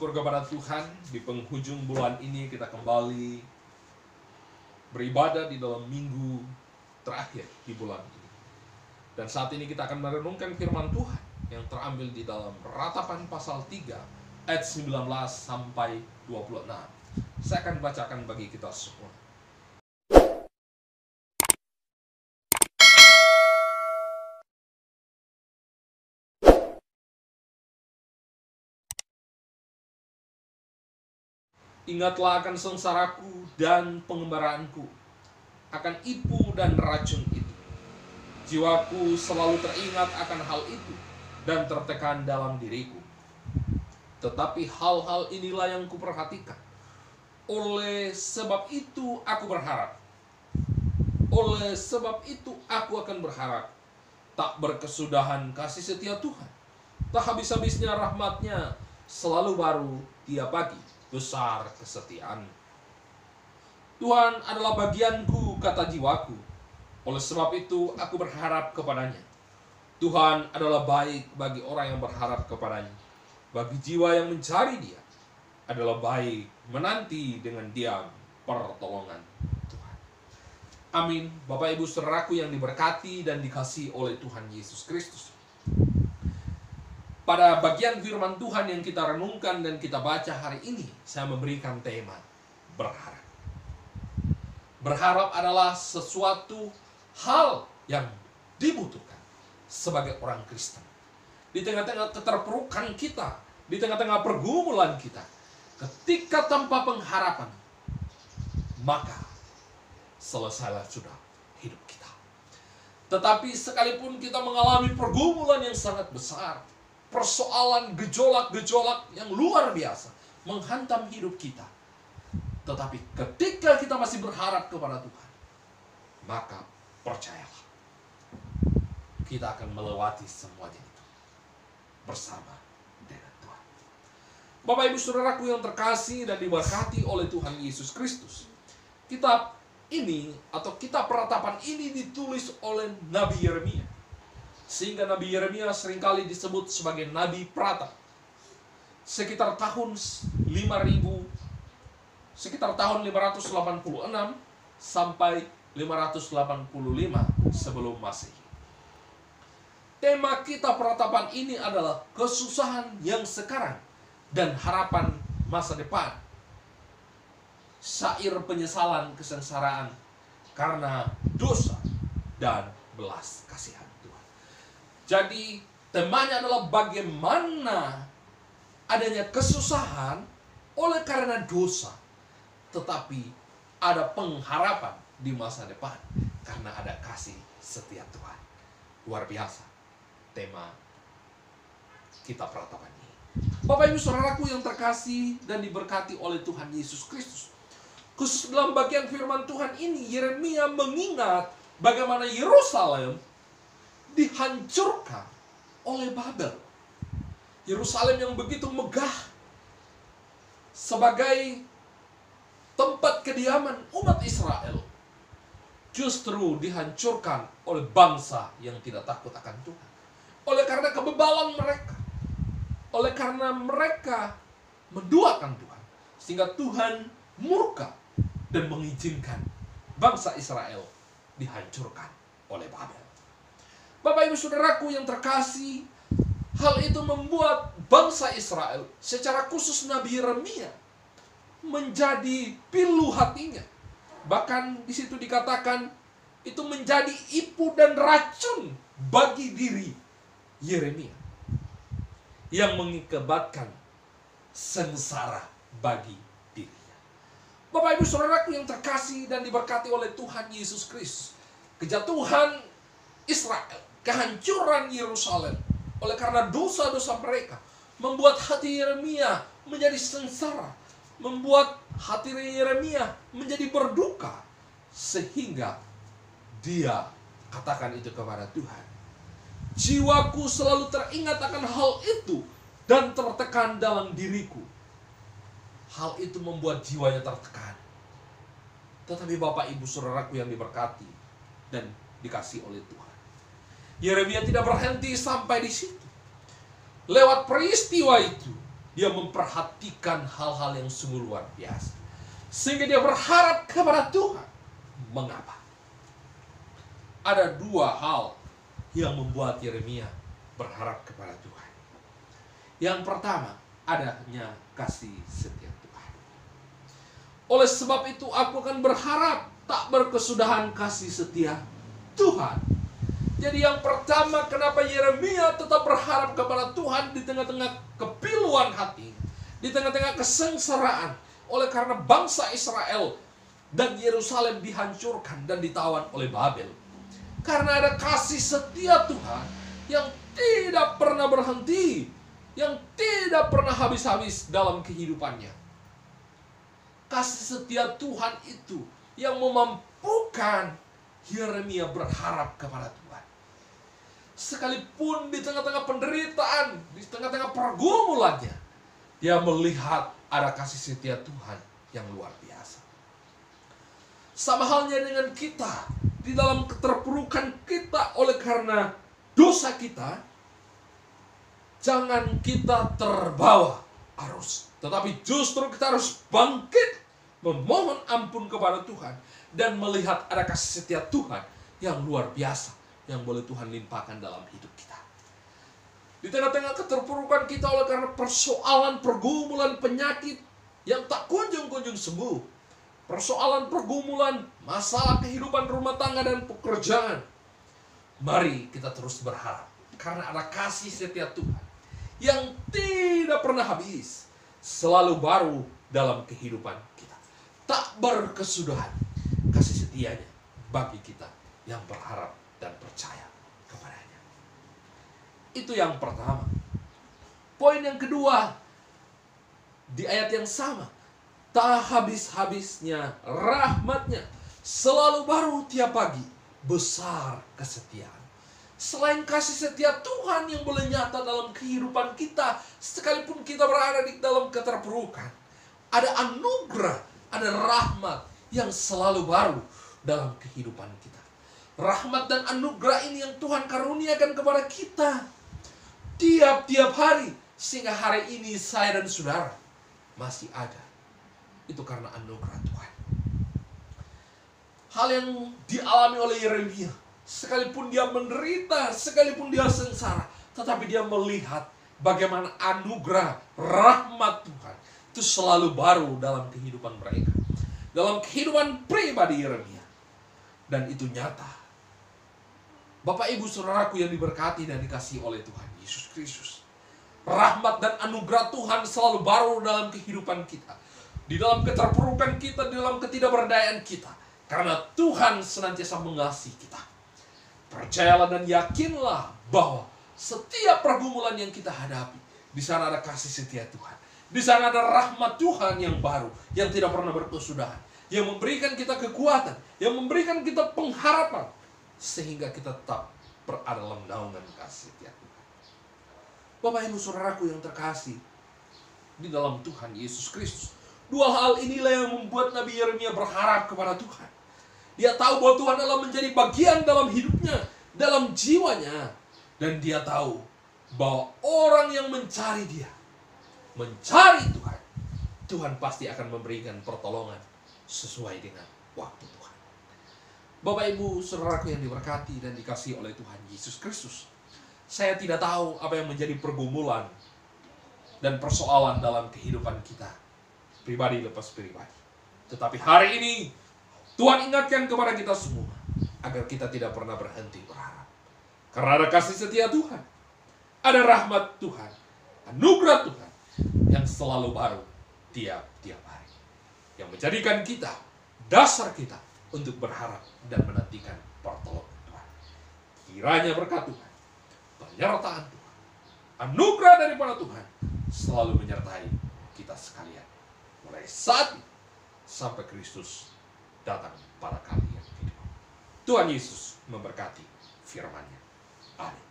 syukur kepada Tuhan, di penghujung bulan ini kita kembali beribadah di dalam minggu terakhir di bulan ini. Dan saat ini kita akan merenungkan firman Tuhan yang terambil di dalam Ratapan pasal 3 ayat 19 sampai 26. Saya akan bacakan bagi kita semua. Ingatlah akan sengsaraku dan pengembaraanku, akan ipu dan racun itu. Jiwaku selalu teringat akan hal itu dan tertekan dalam diriku. Tetapi hal-hal inilah yang kuperhatikan. Oleh sebab itu aku berharap. Oleh sebab itu aku akan berharap. Tak berkesudahan kasih setia Tuhan. Tak habis-habisnya rahmat-Nya selalu baru tiap pagi. Besar kesetiaan. Tuhan adalah bagianku, kata jiwaku. Oleh sebab itu aku berharap kepadanya. Tuhan adalah baik bagi orang yang berharap kepadanya. Bagi jiwa yang mencari Dia adalah baik menanti dengan diam pertolongan Tuhan. Amin. Bapak Ibu saudaraku yang diberkati dan dikasihi oleh Tuhan Yesus Kristus. Pada bagian firman Tuhan yang kita renungkan dan kita baca hari ini, saya memberikan tema berharap. Berharap adalah sesuatu hal yang dibutuhkan sebagai orang Kristen. Di tengah-tengah keterpurukan kita, di tengah-tengah pergumulan kita, ketika tanpa pengharapan, maka selesailah sudah hidup kita. Tetapi sekalipun kita mengalami pergumulan yang sangat besar, persoalan gejolak-gejolak yang luar biasa menghantam hidup kita, tetapi ketika kita masih berharap kepada Tuhan, maka percayalah, kita akan melewati semuanya itu bersama dengan Tuhan. Bapak Ibu saudaraku yang terkasih dan diberkati oleh Tuhan Yesus Kristus, kitab ini atau kitab Ratapan ini ditulis oleh Nabi Yeremia. Sehingga Nabi Yeremia seringkali disebut sebagai Nabi Peratap. Sekitar tahun 586 sampai 585 sebelum Masehi. Tema kitab Peratapan ini adalah kesusahan yang sekarang dan harapan masa depan. Syair penyesalan kesengsaraan karena dosa dan belas kasihan. Jadi temanya adalah bagaimana adanya kesusahan oleh karena dosa, tetapi ada pengharapan di masa depan karena ada kasih setia Tuhan. Luar biasa tema kitab Ratapan ini. Bapak Ibu saudaraku yang terkasih dan diberkati oleh Tuhan Yesus Kristus, khusus dalam bagian firman Tuhan ini, Yeremia mengingat bagaimana Yerusalem dihancurkan oleh Babel. Yerusalem yang begitu megah sebagai tempat kediaman umat Israel justru dihancurkan oleh bangsa yang tidak takut akan Tuhan. Oleh karena kebebalan mereka, oleh karena mereka menduakan Tuhan, sehingga Tuhan murka dan mengizinkan bangsa Israel dihancurkan oleh Babel. Bapak Ibu saudaraku yang terkasih, hal itu membuat bangsa Israel, secara khusus Nabi Yeremia, menjadi pilu hatinya. Bahkan di situ dikatakan itu menjadi ipu dan racun bagi diri Yeremia, yang mengakibatkan sengsara bagi dirinya. Bapak Ibu saudaraku yang terkasih dan diberkati oleh Tuhan Yesus Kristus, kejatuhan Israel, kehancuran Yerusalem oleh karena dosa-dosa mereka membuat hati Yeremia menjadi sengsara, membuat hati Yeremia menjadi berduka, sehingga dia katakan itu kepada Tuhan, jiwaku selalu teringat akan hal itu dan tertekan dalam diriku. Hal itu membuat jiwanya tertekan. Tetapi Bapak Ibu saudaraku yang diberkati dan dikasihi oleh Tuhan, Yeremia tidak berhenti sampai di situ. Lewat peristiwa itu, Dia memperhatikan hal-hal yang sungguh luar biasa. Sehingga dia berharap kepada Tuhan. Mengapa? Ada dua hal yang membuat Yeremia berharap kepada Tuhan. Yang pertama, adanya kasih setia Tuhan. Oleh sebab itu aku akan berharap tak berkesudahan kasih setia Tuhan. Jadi yang pertama, kenapa Yeremia tetap berharap kepada Tuhan di tengah-tengah kepiluan hati, di tengah-tengah kesengsaraan, oleh karena bangsa Israel dan Yerusalem dihancurkan dan ditawan oleh Babel. Karena ada kasih setia Tuhan yang tidak pernah berhenti, yang tidak pernah habis-habis dalam kehidupannya. Kasih setia Tuhan itu yang memampukan Yeremia berharap kepada Tuhan. Sekalipun di tengah-tengah penderitaan, di tengah-tengah pergumulannya, dia melihat ada kasih setia Tuhan yang luar biasa. Sama halnya dengan kita, di dalam keterpurukan kita oleh karena dosa kita, jangan kita terbawa arus, tetapi justru kita harus bangkit, memohon ampun kepada Tuhan, dan melihat ada kasih setia Tuhan yang luar biasa yang boleh Tuhan limpahkan dalam hidup kita. Di tengah-tengah keterpurukan kita oleh karena persoalan, pergumulan, penyakit yang tak kunjung-kunjung sembuh, persoalan, pergumulan, masalah kehidupan rumah tangga dan pekerjaan, mari kita terus berharap karena ada kasih setia Tuhan yang tidak pernah habis, selalu baru dalam kehidupan kita, tak berkesudahan kasih setianya bagi kita yang berharap dan percaya kepadanya. Itu yang pertama. Poin yang kedua, di ayat yang sama, tak habis-habisnya rahmatnya, selalu baru tiap pagi, besar kesetiaan. Selain kasih setia Tuhan yang boleh nyata dalam kehidupan kita, sekalipun kita berada di dalam keterpurukan, ada anugerah, ada rahmat yang selalu baru dalam kehidupan kita. Rahmat dan anugerah ini yang Tuhan karuniakan kepada kita tiap-tiap hari, sehingga hari ini saya dan saudara masih ada. Itu karena anugerah Tuhan. Hal yang dialami oleh Yeremia, sekalipun dia menderita, sekalipun dia sengsara, tetapi dia melihat bagaimana anugerah, rahmat Tuhan itu selalu baru dalam kehidupan mereka, dalam kehidupan pribadi Yeremia. Dan itu nyata. Bapak ibu saudaraku yang diberkati dan dikasihi oleh Tuhan Yesus Kristus, rahmat dan anugerah Tuhan selalu baru dalam kehidupan kita, di dalam keterpurukan kita, di dalam ketidakberdayaan kita, karena Tuhan senantiasa mengasihi kita. Percayalah dan yakinlah bahwa setiap pergumulan yang kita hadapi, di sana ada kasih setia Tuhan, di sana ada rahmat Tuhan yang baru, yang tidak pernah berkesudahan, yang memberikan kita kekuatan, yang memberikan kita pengharapan, sehingga kita tetap berada dalam naungan kasih setia Tuhan. Bapak ibu saudaraku yang terkasih di dalam Tuhan Yesus Kristus, dua hal inilah yang membuat Nabi Yeremia berharap kepada Tuhan. Dia tahu bahwa Tuhan adalah menjadi bagian dalam hidupnya, dalam jiwanya, dan dia tahu bahwa orang yang mencari dia, mencari Tuhan, Tuhan pasti akan memberikan pertolongan sesuai dengan waktu Tuhan. Bapak ibu saudaraku yang diberkati dan dikasihi oleh Tuhan Yesus Kristus, saya tidak tahu apa yang menjadi pergumulan dan persoalan dalam kehidupan kita, pribadi lepas pribadi. Tetapi hari ini Tuhan ingatkan kepada kita semua agar kita tidak pernah berhenti berharap. Karena ada kasih setia Tuhan, ada rahmat Tuhan, anugerah Tuhan yang selalu baru tiap-tiap hari, yang menjadikan kita, dasar kita untuk berharap dan menantikan pertolongan Tuhan. Kiranya berkat Tuhan, penyertaan Tuhan, anugerah daripada Tuhan selalu menyertai kita sekalian, mulai saat ini sampai Kristus datang pada kali yang kedua. Tuhan Yesus memberkati firman-Nya. Amin.